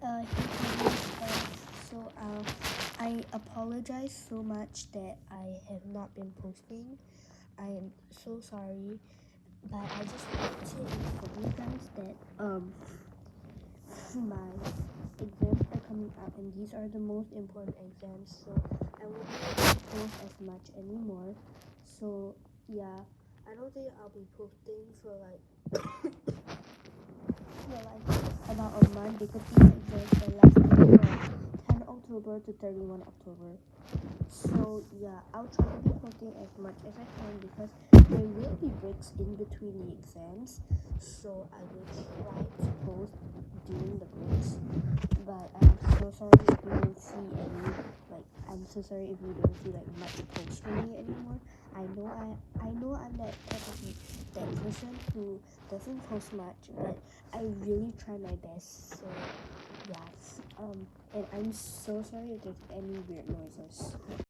I apologize so much that I have not been posting. I am so sorry, but I just wanted to inform you guys that my exams are coming up, and these are the most important exams, so I won't be able to post as much anymore. So yeah, I don't think I'll be posting for about a month because these exams are lasting from 10 October to 31 October. So yeah, I'll try to be posting as much as I can because there will be breaks in between the exams. So I will try to post during the breaks. But I'm so sorry if you don't see much posts from me anymore. I know I'm that person who doesn't post much, but I really try my best. So yeah, and I'm so sorry if there's any weird noises.